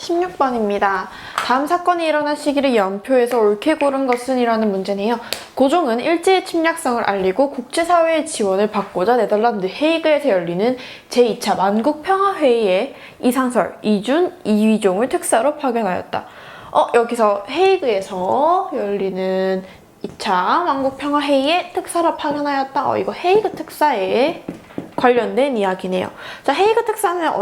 (16번입니다) 다음 사건이 일어난 시기를 연표해서 옳게 고른 것은 이라는 문제네요. 고종은 일제의 침략성을 알리고 국제사회의 지원을 받고자 네덜란드 헤이그에서 열리는 제2차 만국평화회의에 이상설, 이준, 이휘종을 특사로 파견하였다. 여기서 헤이그에서 열리는 2차 만국평화회의에 특사로 파견하였다. 이거 헤이그 특사에 관련된 이야기네요. 자, 헤이그 특사는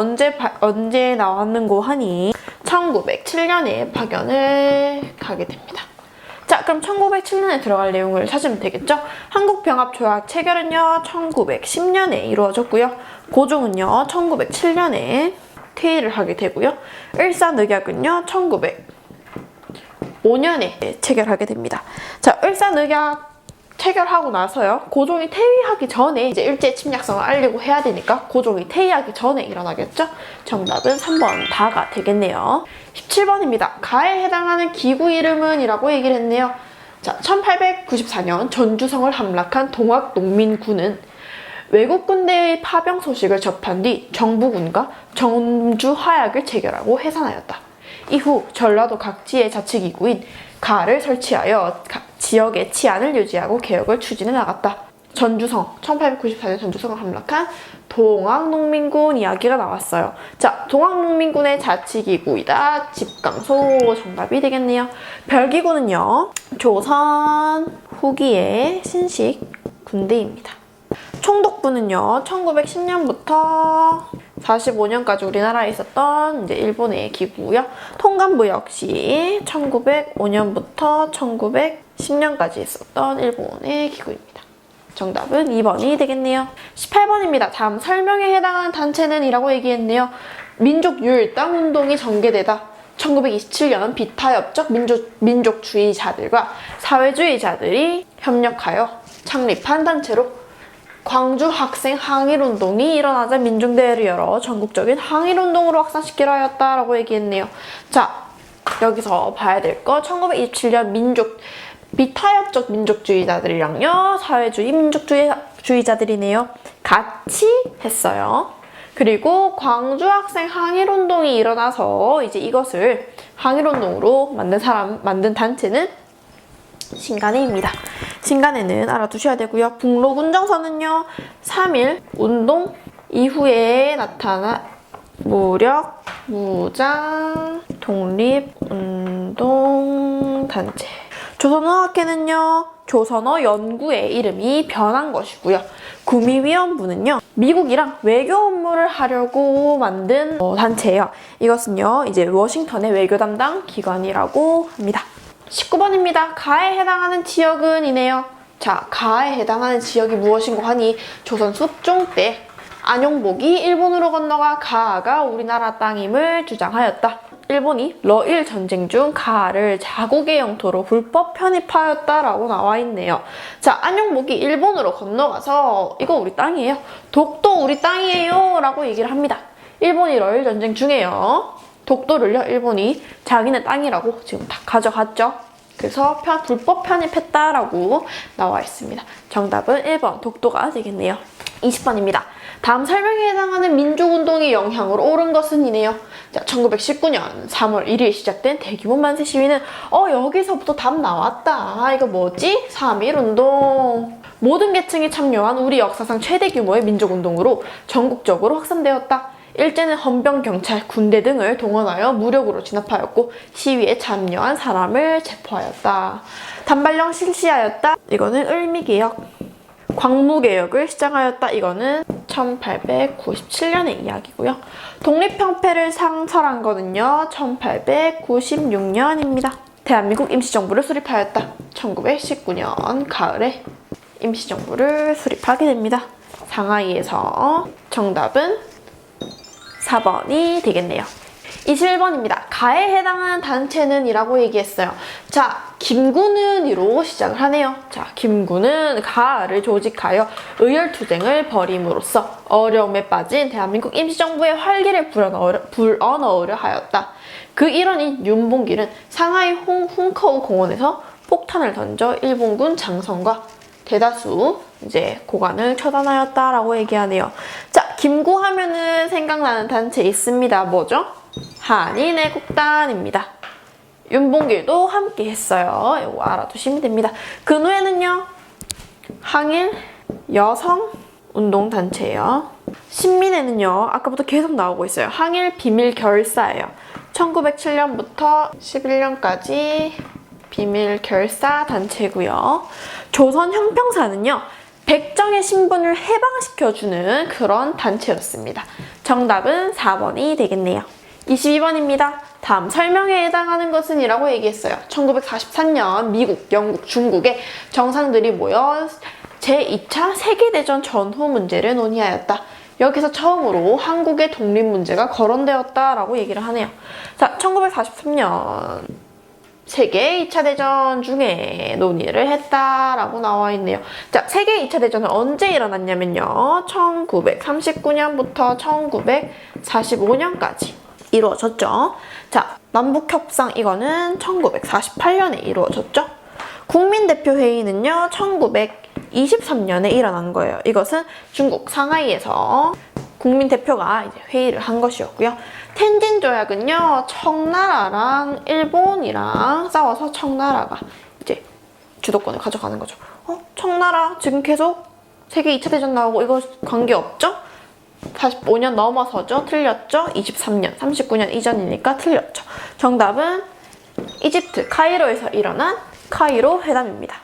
언제 나왔는고 하니 1907년에 파견을 가게 됩니다. 자, 그럼 1907년에 들어갈 내용을 찾으면 되겠죠? 한국병합조약 체결은요 1910년에 이루어졌고요. 고종은요 1907년에 퇴위를 하게 되고요. 을사늑약은요 1905년에 체결하게 됩니다. 자, 을사늑약 체결하고 나서요. 고종이 퇴위하기 전에 이제 일제 침략성을 알리고 해야 되니까 고종이 퇴위하기 전에 일어나겠죠? 정답은 3번 다가 되겠네요. 17번입니다. 가에 해당하는 기구 이름은 이라고 얘기를 했네요. 자, 1894년 전주성을 함락한 동학농민군은 외국 군대의 파병 소식을 접한 뒤 정부군과 전주 화약을 체결하고 해산하였다. 이후 전라도 각지의 자치기구인 가를 설치하여 지역의 치안을 유지하고 개혁을 추진해 나갔다. 전주성, 1894년 전주성을 함락한 동학농민군 이야기가 나왔어요. 자, 동학농민군의 자치기구이다. 집강소 정답이 되겠네요. 별기구는요, 조선 후기의 신식 군대입니다. 총독부는요, 1910년부터 45년까지 우리나라에 있었던 이제 일본의 기구고요. 통감부 역시 1905년부터 1910년까지 있었던 일본의 기구입니다. 정답은 2번이 되겠네요. 18번입니다. 다음 설명에 해당하는 단체는 이라고 얘기했네요. 민족유일당운동이 전개되다. 1927년 비타협적 민족주의자들과 사회주의자들이 협력하여 창립한 단체로 광주 학생 항일운동이 일어나자 민중대회를 열어 전국적인 항일운동으로 확산시키려 하였다라고 얘기했네요. 자, 여기서 봐야 될 거 1927년 비타협적 민족주의자들이랑요 사회주의 민족주의자들이네요. 같이 했어요. 그리고 광주 학생 항일운동이 일어나서 이제 이것을 항일운동으로 만든 단체는 신간회입니다. 신간회는 알아두셔야 되고요. 북로군정서는요 3.1 운동 이후에 나타난 무력, 무장, 독립운동단체. 조선어학회는요 조선어 연구의 이름이 변한 것이고요. 구미위원부는요 미국이랑 외교 업무를 하려고 만든 단체예요. 이것은요 이제 워싱턴의 외교 담당 기관이라고 합니다. 19번입니다. 가에 해당하는 지역은 이네요. 자, 가에 해당하는 지역이 무엇인고 하니 조선 숙종 때 안용복이 일본으로 건너가 가가 우리나라 땅임을 주장하였다. 일본이 러일 전쟁 중 가를 자국의 영토로 불법 편입하였다라고 나와 있네요. 자, 안용복이 일본으로 건너가서 이거 우리 땅이에요. 독도 우리 땅이에요 라고 얘기를 합니다. 일본이 러일 전쟁 중에요. 독도를요 일본이 자기네 땅이라고 지금 다 가져갔죠. 그래서 불법 편입했다라고 나와 있습니다. 정답은 1번 독도가 되겠네요. 20번입니다. 다음 설명에 해당하는 민족운동의 영향으로 옳은 것은 이네요. 자, 1919년 3월 1일 시작된 대규모 만세 시위는 여기서부터 답 나왔다. 이거 뭐지? 3.1운동. 모든 계층이 참여한 우리 역사상 최대 규모의 민족운동으로 전국적으로 확산되었다. 일제는 헌병, 경찰, 군대 등을 동원하여 무력으로 진압하였고 시위에 참여한 사람을 체포하였다. 단발령 실시하였다. 이거는 을미개혁. 광무개혁을 시작하였다. 이거는 1897년의 이야기고요. 독립형패를 상설한 거는요 1896년입니다. 대한민국 임시정부를 수립하였다. 1919년 가을에 임시정부를 수립하게 됩니다. 상하이에서. 정답은 4번이 되겠네요. 21번입니다. 가에 해당하는 단체는 이라고 얘기했어요. 자, 김구는 이로 시작을 하네요. 자, 김구는 가를 조직하여 의열투쟁을 벌임으로써 어려움에 빠진 대한민국 임시정부의 활기를 불어넣으려 하였다. 그 일원인 윤봉길은 상하이 훈커우 공원에서 폭탄을 던져 일본군 장성과 대다수 이제 고관을 처단하였다라고 얘기하네요. 자, 김구 하면은 생각나는 단체 있습니다. 뭐죠? 한인애국단입니다. 윤봉길도 함께 했어요. 이거 알아두시면 됩니다. 그 노예는요, 항일 여성운동단체예요. 신민회는요, 아까부터 계속 나오고 있어요. 항일 비밀결사예요. 1907년부터 11년까지 비밀결사 단체고요. 조선형평사는요, 백정의 신분을 해방시켜주는 그런 단체였습니다. 정답은 4번이 되겠네요. 22번입니다. 다음 설명에 해당하는 것은 이라고 얘기했어요. 1943년 미국, 영국, 중국의 정상들이 모여 제2차 세계대전 전후 문제를 논의하였다. 여기서 처음으로 한국의 독립 문제가 거론되었다라고 얘기를 하네요. 자, 1943년 세계 2차 대전 중에 논의를 했다라고 나와 있네요. 자, 세계 2차 대전은 언제 일어났냐면요. 1939년부터 1945년까지 이루어졌죠. 자, 남북협상 이거는 1948년에 이루어졌죠. 국민대표회의는요, 1923년에 일어난 거예요. 이것은 중국 상하이에서 국민대표가 이제 회의를 한 것이었고요. 텐진 조약은요, 청나라랑 일본이랑 싸워서 청나라가 이제 주도권을 가져가는 거죠. 청나라 지금 계속 세계 2차 대전 나오고 이거 관계없죠? 45년 넘어서죠? 틀렸죠? 23년, 39년 이전이니까 틀렸죠. 정답은 이집트 카이로에서 일어난 카이로 회담입니다.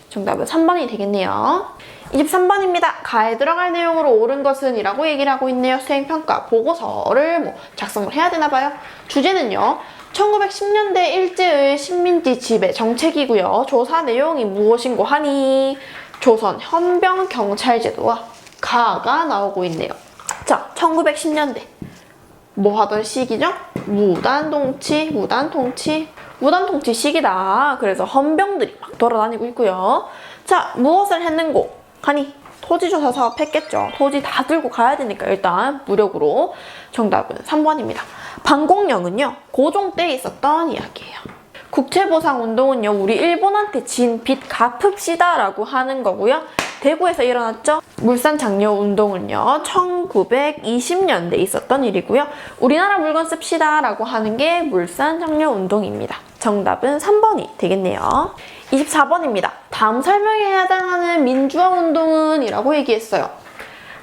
정답은 3번이 되겠네요. 23번입니다. 가에 들어갈 내용으로 옳은 것은 이라고 얘기를 하고 있네요. 수행평가 보고서를 작성을 해야 되나 봐요. 주제는요, 1910년대 일제의 식민지 지배 정책이고요. 조사 내용이 무엇인고 하니 조선 헌병 경찰제도와 가가 나오고 있네요. 자, 1910년대 뭐 하던 시기죠? 무단통치 시기다. 그래서 헌병들이 막 돌아다니고 있고요. 자, 무엇을 했는고 하니 토지조사 사업 했겠죠. 토지 다 들고 가야 되니까 일단 무력으로. 정답은 3번입니다. 반공령은요, 고종 때 있었던 이야기예요. 국채보상운동은요, 우리 일본한테 진 빚 갚읍시다 라고 하는 거고요. 대구에서 일어났죠. 물산장려운동은요, 1920년대에 있었던 일이고요. 우리나라 물건 씁시다 라고 하는 게 물산장려운동입니다. 정답은 3번이 되겠네요. 24번입니다. 다음 설명에 해당하는 민주화운동은 이라고 얘기했어요.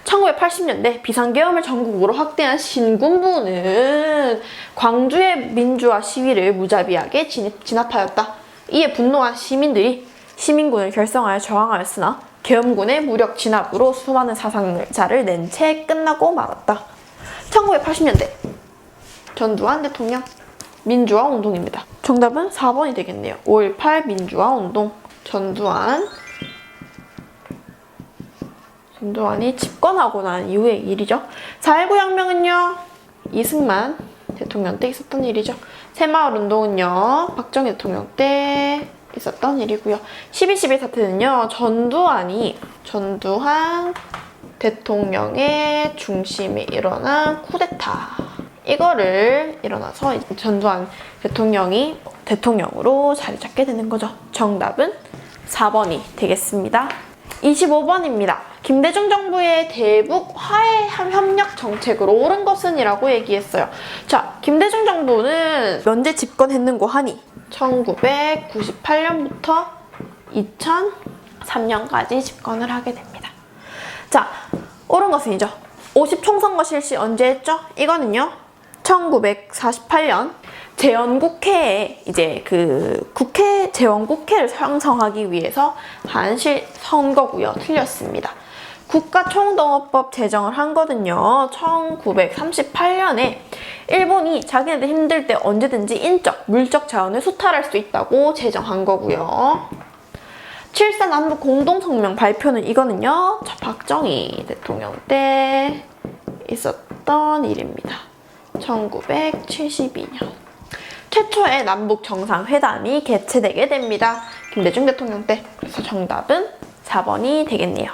1980년대 비상계엄을 전국으로 확대한 신군부는 광주의 민주화 시위를 무자비하게 진압하였다. 이에 분노한 시민들이 시민군을 결성하여 저항하였으나 계엄군의 무력 진압으로 수많은 사상자를 낸 채 끝나고 말았다. 1980년대 전두환 대통령 민주화 운동입니다. 정답은 4번이 되겠네요. 5.18 민주화 운동. 전두환이 집권하고 난 이후의 일이죠. 4.19 혁명은요, 이승만 대통령 때 있었던 일이죠. 새마을 운동은요, 박정희 대통령 때 있었던 일이고요. 12.12 사태는요, 전두환 대통령의 중심에 일어난 쿠데타. 이거를 일어나서 전두환 대통령이 대통령으로 자리 잡게 되는 거죠. 정답은 4번이 되겠습니다. 25번입니다. 김대중 정부의 대북 화해 협력 정책으로 옳은 것은 이라고 얘기했어요. 자, 김대중 정부는 언제 집권했는고 하니 1998년부터 2003년까지 집권을 하게 됩니다. 자, 옳은 것은이죠. 50총선거 실시 언제 했죠? 이거는요, 1948년 재헌국회에 이제 그 재헌국회를 형성하기 위해서 한 선거고요. 틀렸습니다. 국가총동원법 제정을 한 거든요. 1938년에 일본이 자기네들 힘들 때 언제든지 인적, 물적 자원을 수탈할 수 있다고 제정한 거고요. 7.4 남북 공동성명 발표는 이거는요, 박정희 대통령 때 있었던 일입니다. 1972년. 최초의 남북 정상회담이 개최되게 됩니다. 김대중 대통령 때. 그래서 정답은 4번이 되겠네요.